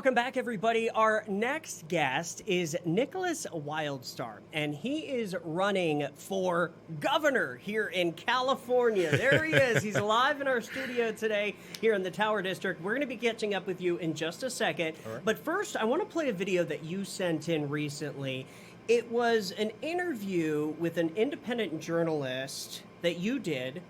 Welcome back, everybody. Our next guest is Nickolas Wildstar, and he is running for governor here in California. There he is. He's live in our studio today here in the Tower District. We're going to be catching up with you in just a second. Right. But first, I want to play a video that you sent in recently. It was an interview with an independent journalist that you did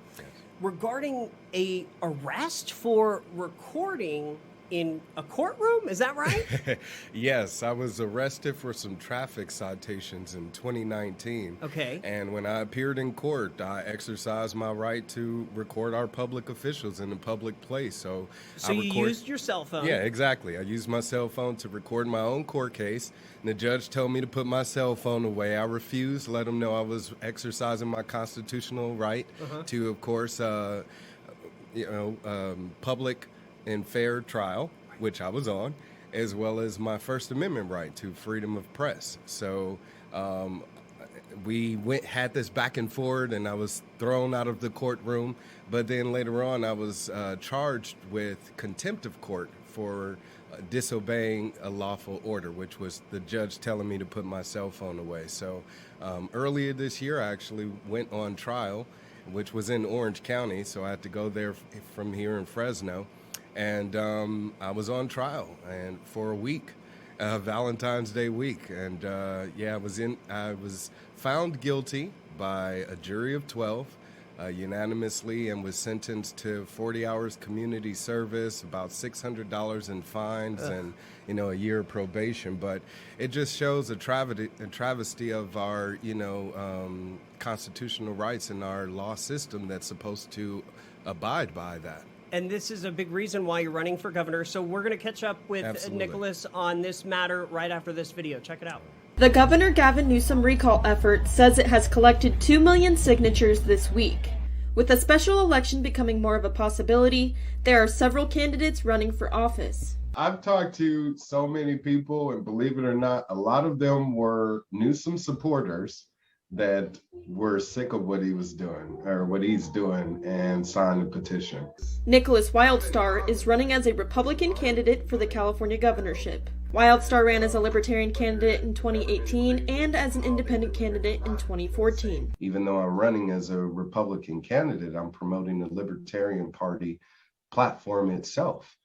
regarding a arrest for recording in a courtroom. Is that right? Yes, I was arrested for some traffic citations in 2019. Okay. And when I appeared in court, I exercised my right to record our public officials in a public place. So you used your cell phone? Yeah, exactly. I used my cell phone to record my own court case. And the judge told me to put my cell phone away. I refused, let him know I was exercising my constitutional right to, of course, public and fair trial, which I was on, as well as my First Amendment right to freedom of press. So we had this back and forth, and I was thrown out of the courtroom. But then later on, I was charged with contempt of court for disobeying a lawful order, which was the judge telling me to put my cell phone away. So earlier this year, I actually went on trial, which was in Orange County. So I had to go there from here in Fresno. And I was on trial and for a week, Valentine's Day week. And I was found guilty by a jury of 12 unanimously, and was sentenced to 40 hours community service, about $600 in fines, and a year of probation. But it just shows a travesty of our constitutional rights and our law system that's supposed to abide by that. And this is a big reason why you're running for governor. So we're going to catch up with Nickolas on this matter right after this video. Check it out. The Governor Gavin Newsom recall effort says it has collected 2 million signatures this week. With a special election becoming more of a possibility, there are several candidates running for office. I've talked to so many people, and believe it or not, a lot of them were Newsom supporters that were sick of what he was doing, or what he's doing, and signed a petition. Nickolas Wildstar is running as a Republican candidate for the California governorship. Wildstar ran as a Libertarian candidate in 2018 and as an independent candidate in 2014. Even though I'm running as a Republican candidate, I'm promoting the Libertarian Party platform itself.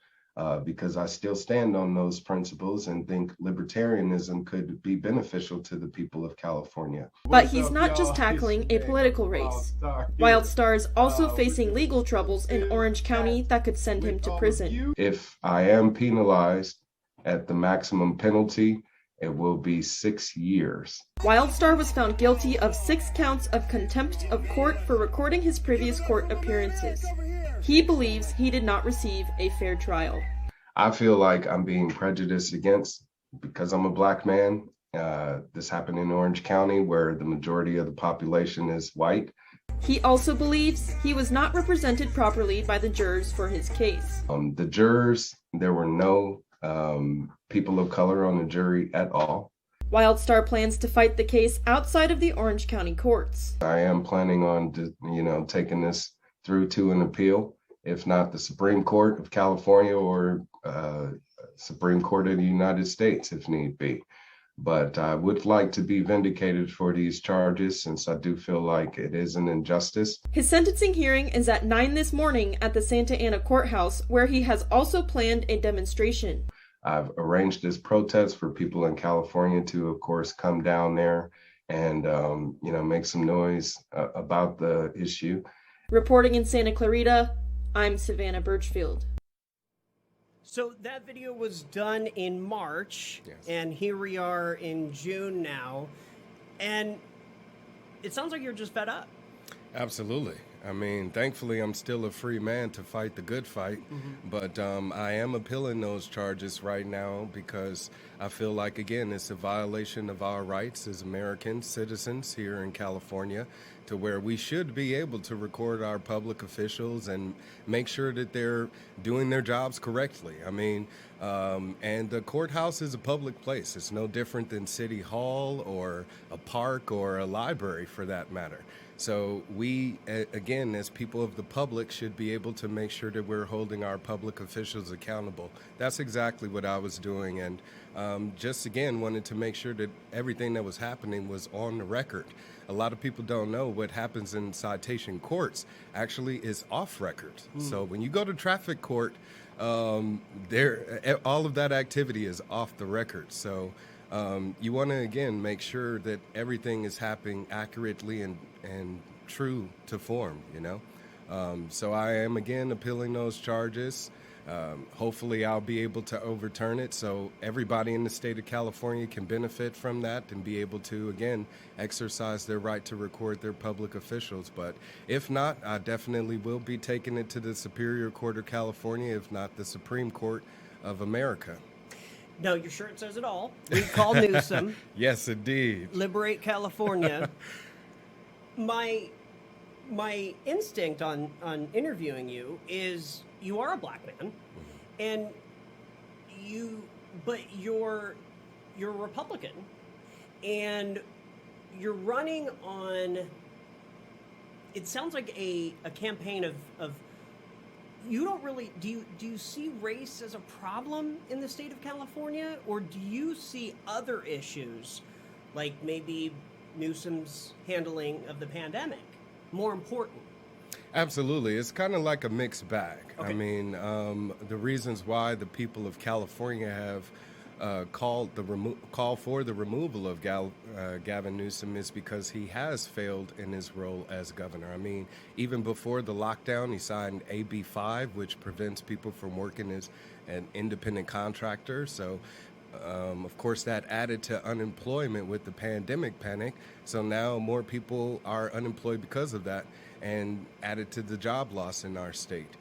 Because I still stand on those principles and think libertarianism could be beneficial to the people of California. But he's not just tackling a political race. Wildstar is also facing legal troubles in Orange County that could send him to prison. If I am penalized at the maximum penalty, it will be 6 years. Wildstar was found guilty of 6 counts of contempt of court for recording his previous court appearances. He believes he did not receive a fair trial. I feel like I'm being prejudiced against because I'm a black man. This happened in Orange County, where the majority of the population is white. He also believes he was not represented properly by the jurors for his case. The jurors, there were no people of color on the jury at all. Wildstar plans to fight the case outside of the Orange County courts. I am planning on, taking this through to an appeal, if not the Supreme Court of California or Supreme Court of the United States, if need be. But I would like to be vindicated for these charges, since I do feel like it is an injustice. His sentencing hearing is at 9 this morning at the Santa Ana Courthouse, where he has also planned a demonstration. I've arranged this protest for people in California to, of course, come down there and, make some noise about the issue. Reporting in Santa Clarita, I'm Savanna Birchfield. So that video was done in March, and here we are in June now, and it sounds like you're just fed up. Absolutely. I mean, thankfully, I'm still a free man to fight the good fight, but I am appealing those charges right now because I feel like, again, it's a violation of our rights as American citizens here in California, to where we should be able to record our public officials and make sure that they're doing their jobs correctly. I mean, and the courthouse is a public place. It's no different than City Hall or a park or a library, for that matter. So we, again, as people of the public, should be able to make sure that we're holding our public officials accountable. That's exactly what I was doing, and just again wanted to make sure that everything that was happening was on the record. A lot of people don't know what happens in citation courts actually is off record. So when you go to traffic court, all of that activity is off the record. So you want to, again, make sure that everything is happening accurately and true to form, you know. So I am, again, appealing those charges. Hopefully I'll be able to overturn it so everybody in the state of California can benefit from that and be able to, again, exercise their right to record their public officials. But if not, I definitely will be taking it to the Superior Court of California, if not the Supreme Court of America. No, your shirt says it all. Recall Newsom. Yes, indeed. Liberate California. My instinct on interviewing you is you are a black man, and you're a Republican, and you're running on. It sounds like a campaign of. You don't really do you see race as a problem in the state of California, or do you see other issues like maybe Newsom's handling of the pandemic more important? Absolutely. It's kind of like a mixed bag. Okay. I mean, the reasons why the people of California have call for the removal of Gavin Newsom is because he has failed in his role as governor. I mean, even before the lockdown, he signed AB 5, which prevents people from working as an independent contractor. So, of course, that added to unemployment with the pandemic panic. So now more people are unemployed because of that, and added to the job loss in our state.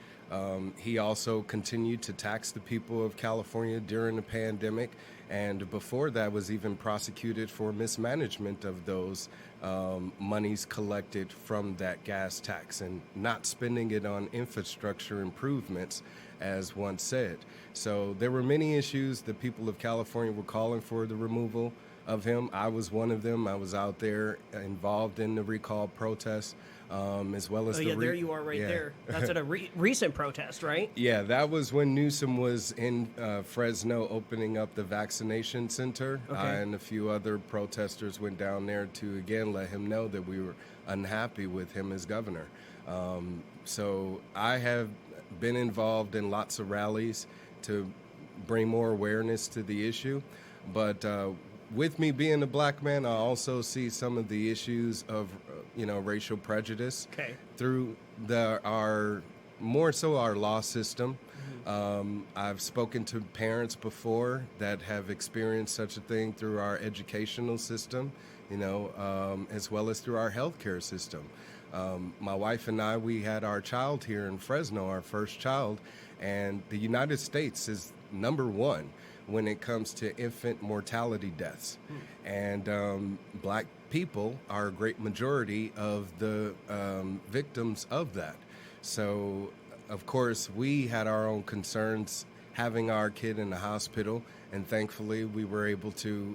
He also continued to tax the people of California during the pandemic, and before that was even prosecuted for mismanagement of those monies collected from that gas tax and not spending it on infrastructure improvements, as once said. So there were many issues. The people of California were calling for the removal of him. I was one of them. I was out there involved in the recall protests. As well as there you are right there. That's at a recent protest, right? Yeah, that was when Newsom was in Fresno opening up the vaccination center. Okay. And a few other protesters went down there to, again, let him know that we were unhappy with him as governor. So I have been involved in lots of rallies to bring more awareness to the issue. But with me being a black man, I also see some of the issues of racial prejudice through our law system. I've spoken to parents before that have experienced such a thing through our educational system, as well as through our healthcare system. My wife and I, we had our child here in Fresno, our first child, and the United States is #1 when it comes to infant mortality deaths. And black people are a great majority of the victims of that. So, of course, we had our own concerns having our kid in the hospital, and thankfully we were able to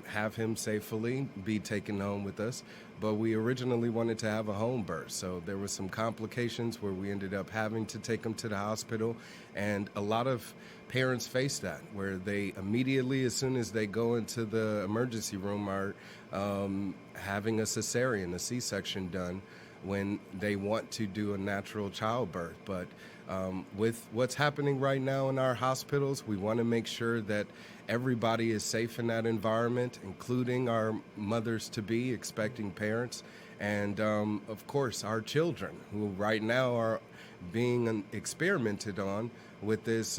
have him safely be taken home with us. But we originally wanted to have a home birth, so there were some complications where we ended up having to take him to the hospital, and a lot of parents face that, where they immediately, as soon as they go into the emergency room, are having a cesarean, a C-section done, when they want to do a natural childbirth. But with what's happening right now in our hospitals, we want to make sure that everybody is safe in that environment, including our mothers-to-be, expecting parents, and of course our children, who right now are being experimented on with this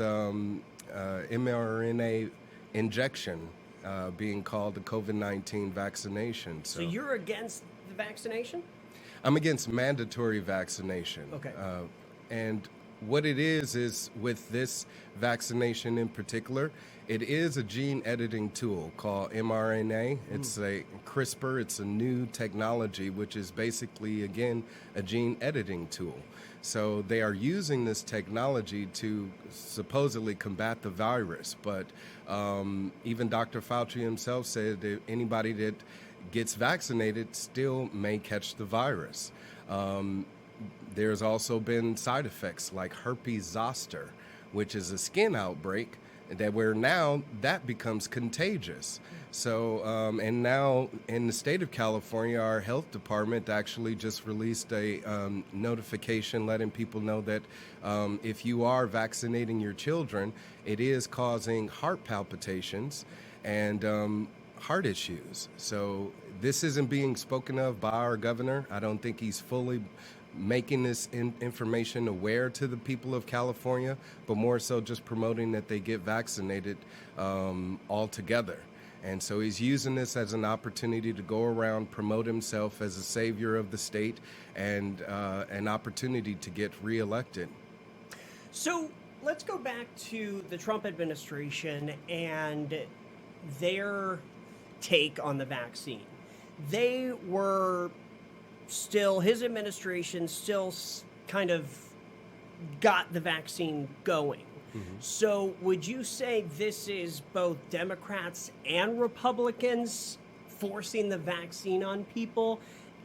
mRNA injection being called the COVID-19 vaccination. So you're against the vaccination? I'm against mandatory vaccination. Okay. And what it is with this vaccination in particular, it is a gene editing tool called mRNA. It's a CRISPR. It's a new technology, which is basically, again, a gene editing tool. So they are using this technology to supposedly combat the virus. But even Dr. Fauci himself said that anybody that gets vaccinated still may catch the virus. There's also been side effects like herpes zoster, which is a skin outbreak that where now that becomes contagious. So, and now in the state of California, our health department actually just released a notification letting people know that if you are vaccinating your children, it is causing heart palpitations and heart issues. So this isn't being spoken of by our governor. I don't think he's fully making this information aware to the people of California, but more so just promoting that they get vaccinated altogether. And so he's using this as an opportunity to go around, promote himself as a savior of the state, and an opportunity to get reelected. So let's go back to the Trump administration and their take on the vaccine. They were still, his administration still kind of got the vaccine going. So would you say this is both Democrats and Republicans forcing the vaccine on people?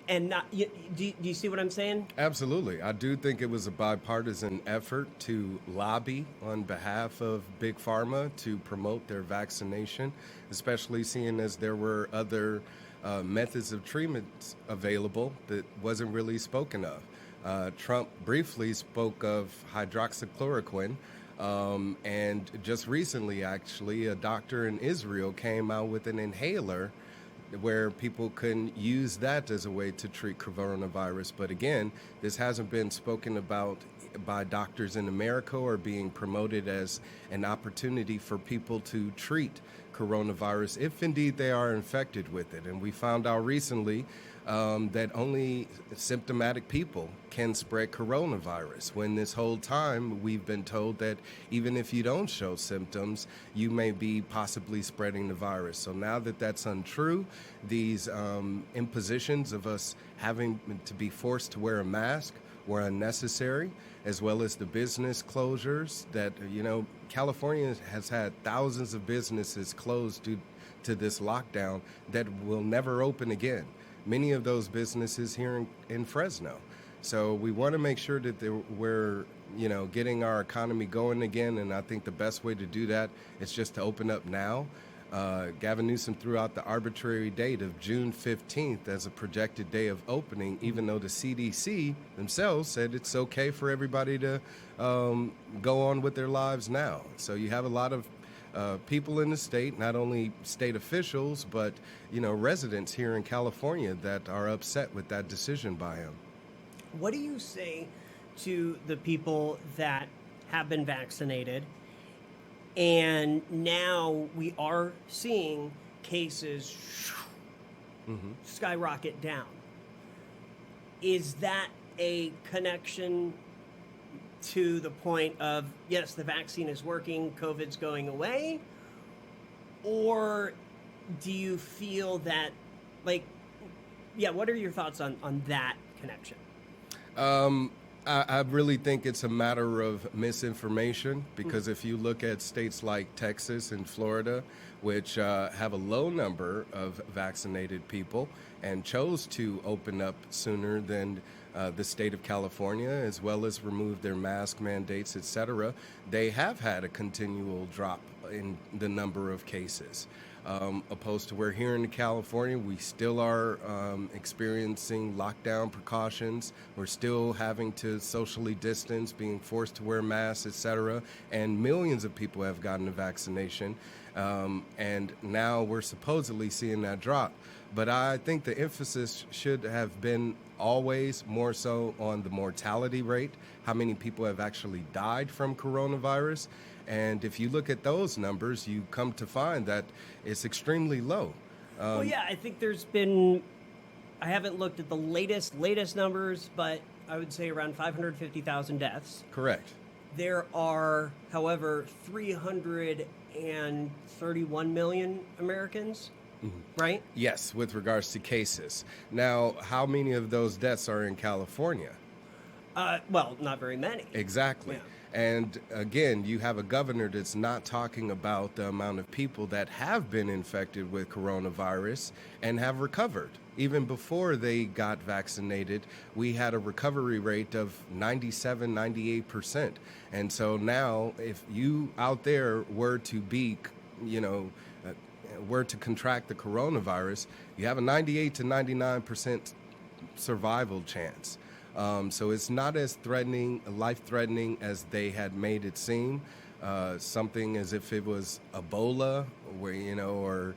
And not, do you see what I'm saying? Absolutely. I do think it was a bipartisan effort to lobby on behalf of Big Pharma to promote their vaccination, especially seeing as there were other methods of treatment available that wasn't really spoken of. Trump briefly spoke of hydroxychloroquine, and just recently, actually, a doctor in Israel came out with an inhaler where people can use that as a way to treat coronavirus. But again, this hasn't been spoken about by doctors in America or being promoted as an opportunity for people to treat coronavirus if indeed they are infected with it. And we found out recently that only symptomatic people can spread coronavirus, when this whole time we've been told that even if you don't show symptoms, you may be possibly spreading the virus. So now that that's untrue, these impositions of us having to be forced to wear a mask were unnecessary, as well as the business closures that, California has had thousands of businesses closed due to this lockdown that will never open again. Many of those businesses here in Fresno. So we want to make sure that we're, getting our economy going again. And I think the best way to do that is just to open up now. Gavin Newsom threw out the arbitrary date of June 15th as a projected day of opening, even though the CDC themselves said it's okay for everybody to go on with their lives now. So you have a lot of people in the state, not only state officials, but, residents here in California that are upset with that decision by him. What do you say to the people that have been vaccinated and now we are seeing cases skyrocket down? Is that a connection to the point of, yes, the vaccine is working, COVID's going away? Or do you feel that, what are your thoughts on that connection? I really think it's a matter of misinformation, because if you look at states like Texas and Florida, which have a low number of vaccinated people and chose to open up sooner than the state of California, as well as remove their mask mandates, etc., they have had a continual drop in the number of cases. Opposed to where here in California, we still are experiencing lockdown precautions. We're still having to socially distance, being forced to wear masks, etc. And millions of people have gotten a vaccination. And now we're supposedly seeing that drop. But I think the emphasis should have been always more so on the mortality rate, how many people have actually died from coronavirus. And if you look at those numbers, you come to find that it's extremely low. I think there's been, I haven't looked at the latest numbers, but I would say around 550,000 deaths. Correct. There are, however, 331 million Americans, right? Yes, with regards to cases. Now, how many of those deaths are in California? Well, not very many. Exactly. Yeah. And again, you have a governor that's not talking about the amount of people that have been infected with coronavirus and have recovered. Even before they got vaccinated, we had a recovery rate of 97, 98%. And so now, if you out there were to be, were to contract the coronavirus, you have a 98 to 99% survival chance. So it's not as life-threatening as they had made it seem. Something as if it was Ebola, or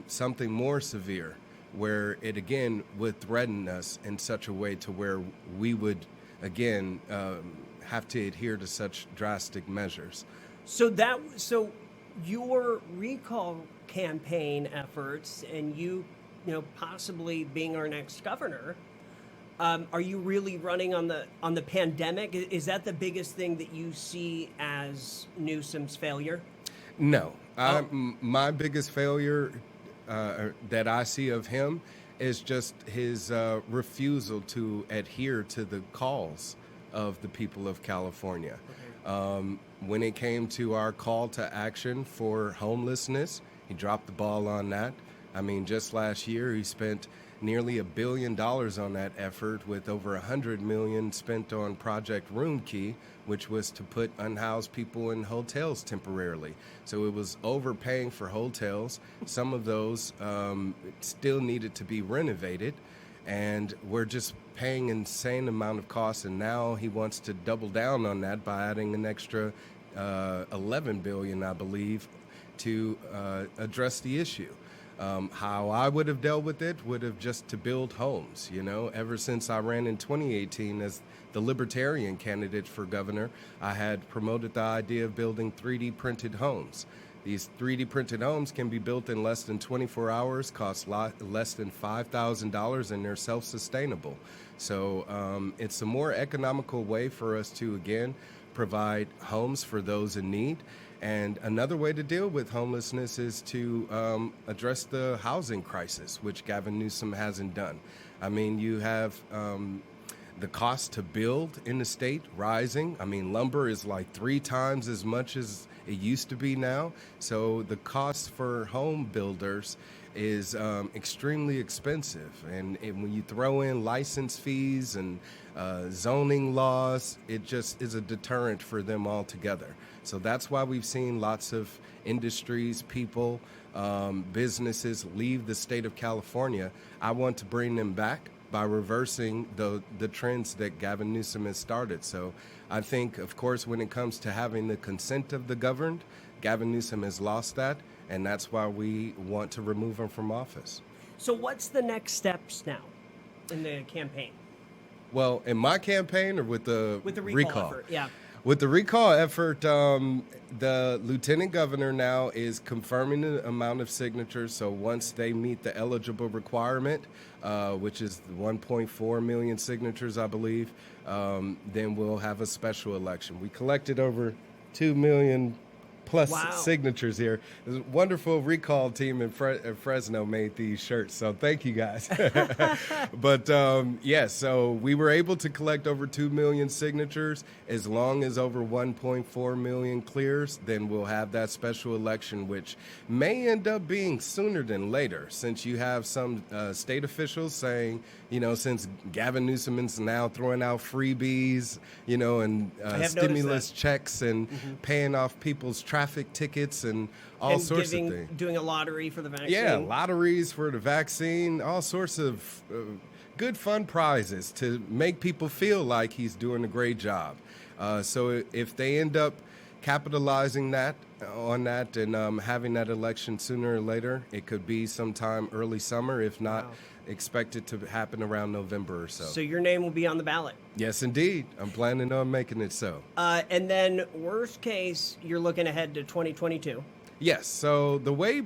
something more severe, where it again would threaten us in such a way to where we would again have to adhere to such drastic measures. So your recall campaign efforts, and you possibly being our next governor. Are you really running on the pandemic? Is that the biggest thing that you see as Newsom's failure? No. My biggest failure that I see of him is just his refusal to adhere to the calls of the people of California. Okay. When it came to our call to action for homelessness, he dropped the ball on that. I mean, just last year, he spent nearly $1 billion on that effort, with over $100 million spent on Project Room Key, which was to put unhoused people in hotels temporarily. So it was overpaying for hotels. Some of those still needed to be renovated, and we're just paying an insane amount of costs. And now he wants to double down on that by adding an extra $11 billion, I believe, to address the issue. How I would have dealt with it would have just to build homes. Ever since I ran in 2018 as the Libertarian candidate for governor, I had promoted the idea of building 3D printed homes. These 3D printed homes can be built in less than 24 hours, cost less than $5,000, and they're self-sustainable. So it's a more economical way for us to, again, provide homes for those in need. And another way to deal with homelessness is to address the housing crisis, which Gavin Newsom hasn't done. I mean, you have the cost to build in the state rising. I mean, lumber is like 3 times as much as it used to be now. So the cost for home builders is extremely expensive. And when you throw in license fees and zoning laws, it just is a deterrent for them altogether. So that's why we've seen lots of industries, people, businesses leave the state of California. I want to bring them back by reversing the trends that Gavin Newsom has started. So I think, of course, when it comes to having the consent of the governed, Gavin Newsom has lost that, and that's why we want to remove him from office. So what's the next steps now in the campaign? Well, in my campaign or with the recall effort? Yeah. With the recall effort, the lieutenant governor now is confirming the amount of signatures. So once they meet the eligible requirement, which is 1.4 million signatures, I believe, then we'll have a special election. We collected over 2 million plus signatures here. There's a wonderful recall team in Fresno made these shirts, so thank you guys. But so we were able to collect over 2 million signatures. As long as over 1.4 million clears, then we'll have that special election, which may end up being sooner than later, since you have some state officials saying, since Gavin Newsom is now throwing out freebies, and stimulus checks and paying off people's traffic tickets and all sorts of things. Doing a lottery for the vaccine. Yeah, lotteries for the vaccine, all sorts of good fun prizes to make people feel like he's doing a great job. So if they end up capitalizing on that and having that election sooner or later, it could be sometime early summer, if not expect it to happen around November or so. So your name will be on the ballot? Yes, indeed. I'm planning on making it so. And then worst case, you're looking ahead to 2022? Yes. So the way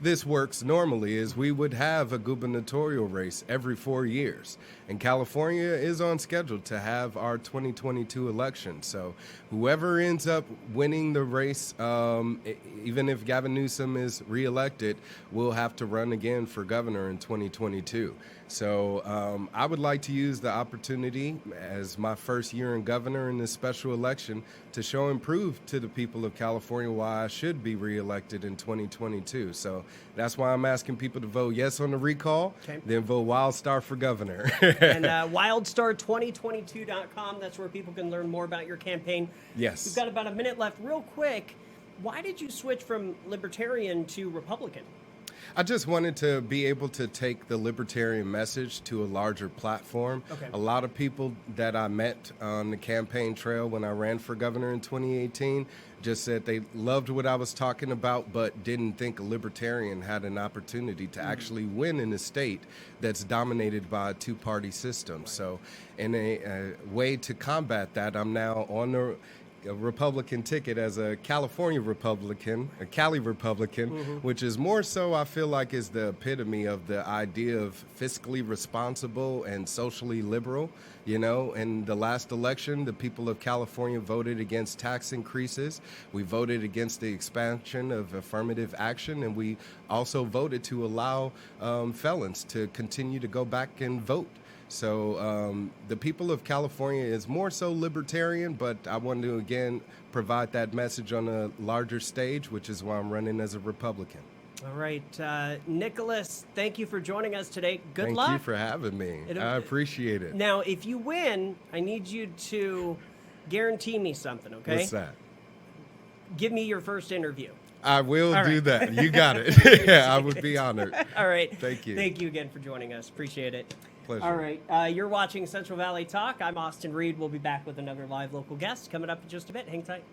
this works normally is we would have a gubernatorial race every 4 years. And California is on schedule to have our 2022 election. So whoever ends up winning the race, even if Gavin Newsom is reelected, will have to run again for governor in 2022. So I would like to use the opportunity as my first year in governor in this special election to show and prove to the people of California why I should be reelected in 2022. So that's why I'm asking people to vote yes on the recall, then vote Wildstar for governor. And wildstar2022.com, that's where people can learn more about your campaign. Yes. We've got about a minute left. Real quick, why did you switch from Libertarian to Republican? I just wanted to be able to take the Libertarian message to a larger platform. Okay. A lot of people that I met on the campaign trail when I ran for governor in 2018 just said they loved what I was talking about, but didn't think a Libertarian had an opportunity to actually win in a state that's dominated by a two-party system. Right. So in a way to combat that, I'm now on a Republican ticket as a California Republican, a Cali Republican, which is more so, I feel like, is the epitome of the idea of fiscally responsible and socially liberal. You know, in the last election, the people of California voted against tax increases. We voted against the expansion of affirmative action, and we also voted to allow felons to continue to go back and vote. So the people of California is more so libertarian, but I wanted to, again, provide that message on a larger stage, which is why I'm running as a Republican. All right. Nickolas, thank you for joining us today. Good luck. Thank you for having me. I appreciate it. Now, if you win, I need you to guarantee me something, okay? What's that? Give me your first interview. I will do that. You got it. Yeah, I would be honored. All right. Thank you. Thank you again for joining us. Appreciate it. Pleasure. All right. You're watching Central Valley Talk. I'm Austin Reed. We'll be back with another live local guest coming up in just a bit. Hang tight.